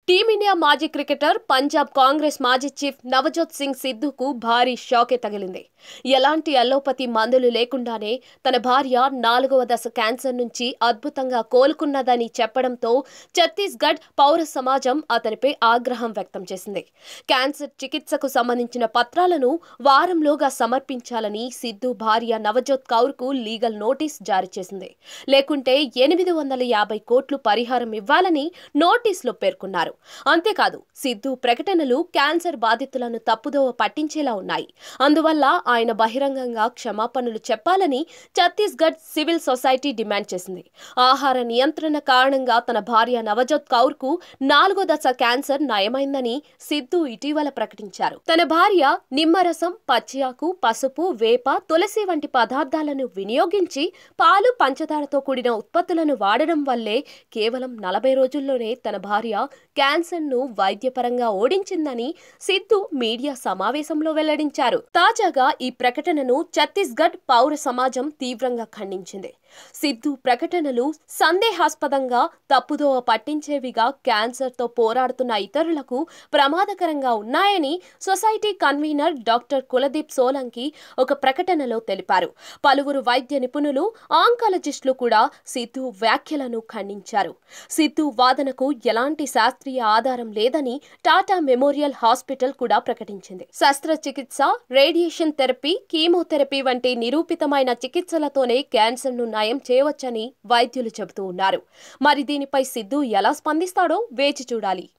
Team India మాజీ cricketer Punjab Congress మాజీ chief Navjot Singh సిద్ధుకు భారీ షాకే తగిలింది. ఎలాంటి అల్లోపతి మందులు లేకుండానే తన భార్య 4వ దశ క్యాన్సర్ నుంచి అద్భుతంగా కోలుకున్నదని చెప్పడంతో ఛత్తీస్గఢ్ పౌర సమాజం అతనిపై ఆగ్రహం వ్యక్తం చేసింది. క్యాన్సర్ చికిత్సకు సంబంధించిన పత్రాలను వారంలోగా సమర్పించాలని సిద్ధు భార్య నవజోత్ కౌర్కు లీగల్ నోటీస్ జారీ చేసింది. లేకుంటే 850 కోట్లు పరిహారం ఇవ్వాలని నోటీసులో పేర్కొన్నారు. అంతేకాదు, సిద్ధు ప్రకటనలు క్యాన్సర్ బాధితులను తప్పుదోవ పట్టించేలా ఉన్నాయి. అందువల్ల ఆయన బహిరంగంగా క్షమాపణలు చెప్పాలని ఛత్తీస్గఢ్ సివిల్ సొసైటీ డిమాండ్ చేసింది. ఆహార నియంత్రణ కారణంగా తన భార్య నవజోత్ కౌర్కు 4వ దశ క్యాన్సర్ నయమైందని సిద్ధు ఇటీవల ప్రకటించారు. తన భార్య నిమ్మరసం, పచ్చియాకు, పసుపు, వేప, తులసి వంటి పదార్థాలను వినియోగించి పాలు, పంచదారతో కూడిన ఉత్పత్తులను వాడడం వల్లే కేవలం 40 రోజుల్లోనే తన భార్య క్యాన్సర్ను వైద్యపరంగా ఓడించిందని సిద్ధు మీడియా సమావేశంలో వెల్లడించారు. తాజాగా ఈ ప్రకటనను ఛత్తీస్గఢ్ పౌర సమాజం తీవ్రంగా ఖండించింది. సిద్ధు ప్రకటనలు సందేహాస్పదంగా, తప్పుదోవ పట్టించేవిగా, క్యాన్సర్తో పోరాడుతున్న ఇతరులకు ప్రమాదకరంగా ఉన్నాయని society convener doctor Kuldeep Solanki ఒక ప్రకటనలో తెలిపారు. పలువురు వైద్య నిపుణులు, ఆంకాలజిస్టులు కూడా సిద్ధు వ్యాఖ్యలను ఖండించారు. సిద్ధు వాదనకు ఎలాంటి శాస్త్రీయ ఆధారం లేదని టాటా మెమోరియల్ హాస్పిటల్ కూడా ప్రకటించింది. శస్త్రచికిత్స, రేడియేషన్ థెరపీ, కీమోథెరపీ వంటి నిరూపితమైన చికిత్సలతోనే క్యాన్సర్ను నయం చేయవచ్చని వైద్యులు చెబుతూ ఉన్నారు. మరి దీనిపై సిద్ధు ఎలా స్పందిస్తాడో వేచి చూడాలి.